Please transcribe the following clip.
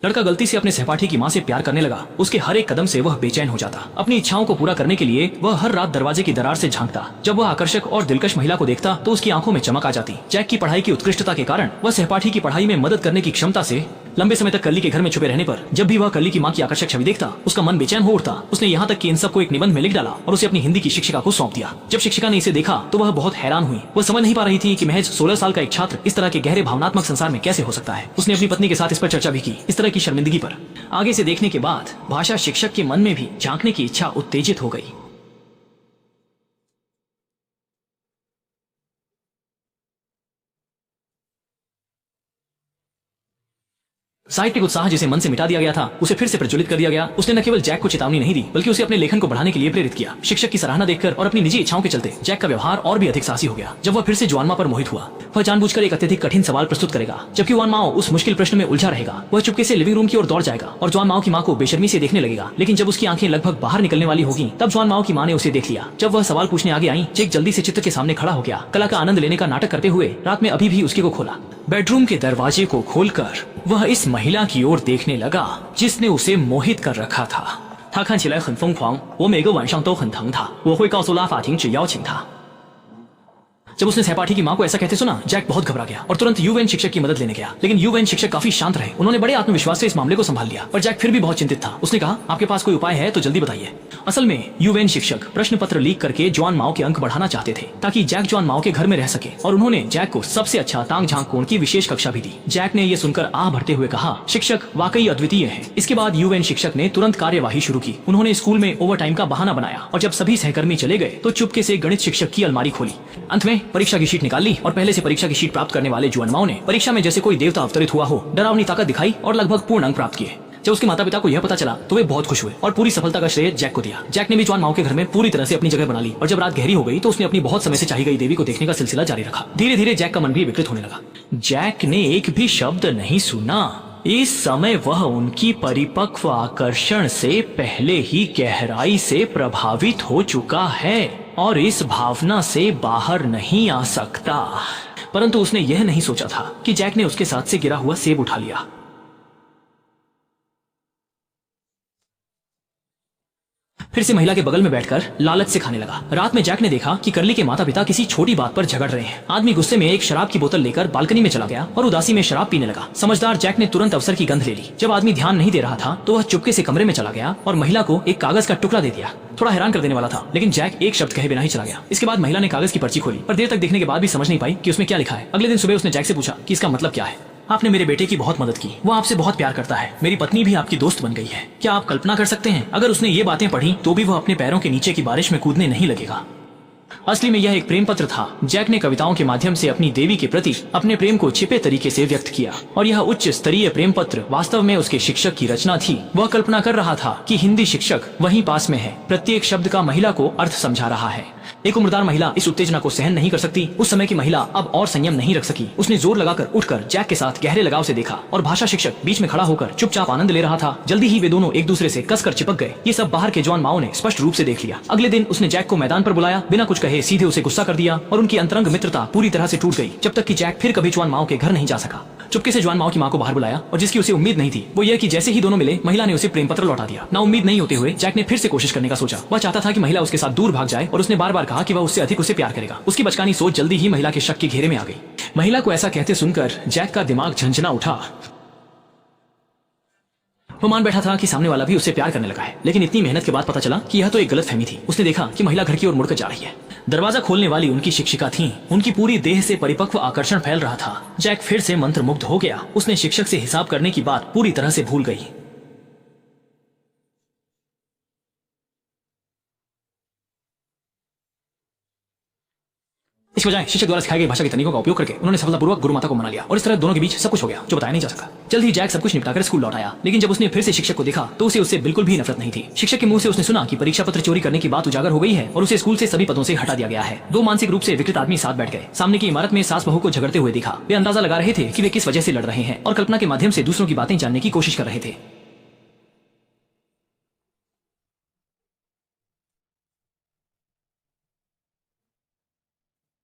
लड़का गलती से अपने सहपाठी की माँ से प्यार करने लगा। उसके हर एक कदम से वह बेचैन हो जाता। अपनी इच्छाओं को पूरा करने के लिए वह हर रात दरवाजे की दरार से झांकता। जब वह आकर्षक और दिलकश महिला को देखता तो उसकी आंखों में चमक आ जाती। जैक की पढ़ाई की उत्कृष्टता के कारण वह सहपाठी की पढ़ाई में मदद करने की क्षमता से लंबे समय तक कल्ली के घर में छुपे रहने पर जब भी वह कल्ली की माँ की आकर्षक छवि देखता उसका मन बेचैन हो उठता। उसने यहाँ तक कि इन सब को एक निबंध में लिख डाला और उसे अपनी हिंदी की शिक्षिका को सौंप दिया। जब शिक्षिका ने इसे देखा तो वह बहुत हैरान हुई। वह समझ नहीं पा रही थी कि महज 16 साल का एक छात्र इस तरह के गहरे भावनात्मक संसार में कैसे हो सकता है। उसने अपनी पत्नी के साथ इस पर चर्चा भी की, इस तरह की शर्मिंदगी पर। आगे से देखने के बाद भाषा शिक्षक के मन में भी झांकने की इच्छा उत्तेजित हो गई। साहित्यिक उत्साह जिसे मन से मिटा दिया गया था उसे फिर से प्रज्वलित कर दिया गया। उसने न केवल जैक को चेतावनी नहीं दी बल्कि उसे अपने लेखन को बढ़ाने के लिए प्रेरित किया। शिक्षक की सराहना देखकर और अपनी निजी इच्छाओं के चलते जैक का व्यवहार और भी अधिक साहसी हो गया। जब वह फिर से जुआन माँ पर मोहित हुआ, वह जानबूझकर एक अत्यधिक कठिन सवाल प्रस्तुत करेगा। जबकि जुआन माओ उस मुश्किल प्रश्न में उलझा रहेगा, वह चुपके से लिविंग रूम की ओर दौड़ जाएगा और जुआन माओ की माँ को बेशर्मी से देखने लगेगा। लेकिन जब उसकी आंखें लगभग बाहर निकलने वाली होगी तब जुआन माओ की माँ ने उसे देख लिया। जब वह सवाल पूछने आगे आई, जैक जल्दी से चित्र के सामने खड़ा हो गया। कला का आनंद लेने का नाटक करते हुए रात में अभी भी उसकी को खोला। बेडरूम के दरवाजे को खोलकर वह इस महिला की ओर देखने लगा जिसने उसे मोहित कर रखा था। 他看起来很疯狂，我每个晚上都很疼他，我会告诉拉法停止邀请他。 जब उसने सहपाठी की माँ को ऐसा कहते सुना, जैक बहुत घबरा गया और तुरंत यूवेन शिक्षक की मदद लेने गया। लेकिन यूवेन शिक्षक काफी शांत रहे। उन्होंने बड़े आत्मविश्वास से इस मामले को संभाल लिया। पर जैक फिर भी बहुत चिंतित था। उसने कहा, आपके पास कोई उपाय है तो जल्दी बताइए। असल में यूवेन शिक्षक प्रश्न पत्र लीक करके जुआन माओ के अंक बढ़ाना चाहते थे ताकि जैक जुआन माओ के घर में रह सके और उन्होंने जैक को सबसे अच्छा तांग झांक कोण की विशेष कक्षा भी दी। जैक ने ये सुनकर आह भरते हुए कहा, शिक्षक वाकई अद्वितीय है। इसके बाद यूवेन शिक्षक ने तुरंत कार्यवाही शुरू की। उन्होंने स्कूल में ओवर टाइम का बहाना बनाया और जब सभी सहकर्मी चले गए तो चुपके से गणित शिक्षक की अलमारी खोली। अंत में परीक्षा की शीट निकाल ली और पहले से परीक्षा की शीट प्राप्त करने वाले जुआनमाओं ने परीक्षा में जैसे कोई देवता अवतरित हुआ हो डरावनी ताकत दिखाई और लगभग पूर्ण अंक प्राप्त किए। जब उसके माता पिता को यह पता चला तो वे बहुत खुश हुए और पूरी सफलता का श्रेय जैक को दिया। जैक ने भी जुआन माओ के घर में पूरी तरह से अपनी जगह बना ली और जब रात गहरी हो गई तो उसने अपनी बहुत समय से चाही गई देवी को देखने का सिलसिला जारी रखा। धीरे धीरे जैक का मन भी विकृत होने लगा। जैक ने एक भी शब्द नहीं सुना। इस समय वह उनकी परिपक्व आकर्षण से पहले ही गहराई से प्रभावित हो चुका है और इस भावना से बाहर नहीं आ सकता। परंतु उसने यह नहीं सोचा था कि जैक ने उसके साथ से गिरा हुआ सेब उठा लिया। फिर से महिला के बगल में बैठकर लालच से खाने लगा। रात में जैक ने देखा कि कर्ली के माता पिता किसी छोटी बात पर झगड़ रहे हैं। आदमी गुस्से में एक शराब की बोतल लेकर बालकनी में चला गया और उदासी में शराब पीने लगा। समझदार जैक ने तुरंत अवसर की गंध ले ली। जब आदमी ध्यान नहीं दे रहा था तो वह चुपके से कमरे में चला गया और महिला को एक कागज का टुकड़ा दे दिया। थोड़ा हैरान कर देने वाला था लेकिन जैक एक शब्द कहे बिना ही चला गया। इसके बाद महिला ने कागज की पर्ची खोली पर देर तक देखने के बाद भी समझ नहीं पाई कि उसमें क्या लिखा है। अगले दिन सुबह उसने जैक से पूछा कि इसका मतलब क्या है। आपने मेरे बेटे की बहुत मदद की, वो आपसे बहुत प्यार करता है। मेरी पत्नी भी आपकी दोस्त बन गई है। क्या आप कल्पना कर सकते हैं अगर उसने ये बातें पढ़ी तो भी वह अपने पैरों के नीचे की बारिश में कूदने नहीं लगेगा। असली में यह एक प्रेम पत्र था। जैक ने कविताओं के माध्यम से अपनी देवी के प्रति अपने प्रेम को छिपे तरीके से व्यक्त किया और यह उच्च स्तरीय प्रेम पत्र वास्तव में उसके शिक्षक की रचना थी। वह कल्पना कर रहा था कि हिंदी शिक्षक वहीं पास में है, प्रत्येक शब्द का महिला को अर्थ समझा रहा है। एक उम्रदार महिला इस उत्तेजना को सहन नहीं कर सकती। उस समय की महिला अब और संयम नहीं रख सकी। उसने जोर लगाकर उठकर जैक के साथ गहरे लगाव से देखा और भाषा शिक्षक बीच में खड़ा होकर चुपचाप आनंद ले रहा था। जल्दी ही वे दोनों एक दूसरे से कसकर चिपक गए। ये सब बाहर के जुआन माओ ने स्पष्ट रूप से देख लिया। अगले दिन उसने जैक को मैदान पर बुलाया, बिना कुछ कहे सीधे उसे गुस्सा कर दिया और उनकी अंतरंग मित्रता पूरी तरह से टूट गई। जब तक कि जैक फिर कभी जुआन माओ के घर नहीं जा सका। चुपके से जुआन माओ की माँ को बाहर बुलाया और जिसकी उसे उम्मीद नहीं थी वो यह कि जैसे ही दोनों मिले महिला ने उसे प्रेम पत्र लौटा दिया। ना उम्मीद नहीं होते हुए जैक ने फिर से कोशिश करने का सोचा। वह चाहता था कि महिला उसके साथ दूर भाग जाए और उसने बार बार कहा कि वह उससे अधिक उसे प्यार करेगा। उसकी बचकानी सोच जल्दी ही महिला के शक के घेरे में आ गई। महिला को ऐसा कहते सुनकर जैक का दिमाग झंझना उठा। वो मान बैठा था कि सामने वाला भी उससे प्यार करने लगा है, लेकिन इतनी मेहनत के बाद पता चला कि यह तो एक गलतफहमी थी। उसने देखा कि महिला घर की ओर मुड़कर जा रही है। दरवाजा खोलने वाली उनकी शिक्षिका थी। उनकी पूरी देह से परिपक्व आकर्षण फैल रहा था। जैक फिर से मंत्रमुग्ध हो गया। उसने शिक्षक से हिसाब करने की बात पूरी तरह से भूल गई। इसके बजाय शिक्षक द्वारा सिखाई गई भाषा की तकनीकों का उपयोग करके उन्होंने सफलतापूर्वक गुरु माता को मना लिया और इस तरह दोनों के बीच सब कुछ हो गया जो बताया नहीं जा सका। जल्द ही जैक सब कुछ निपटाकर स्कूल लौट आया, लेकिन जब उसने फिर से शिक्षक को देखा तो उसे उससे बिल्कुल भी नफरत नहीं थी। शिक्षक के मुंह से उसने सुना कि परीक्षा पत्र चोरी करने की बात उजागर हो गई है और उसे स्कूल से सभी पदों से हटा दिया गया है। दो मानसिक रूप से विकृत आदमी साथ बैठ गए। सामने की इमारत में सास बहू को झगड़ते हुए देखा। वे अंदाजा लगा रहे थे कि वे किस वजह से लड़ रहे हैं और कल्पना के माध्यम से दूसरों की बातें जानने की कोशिश कर रहे थे।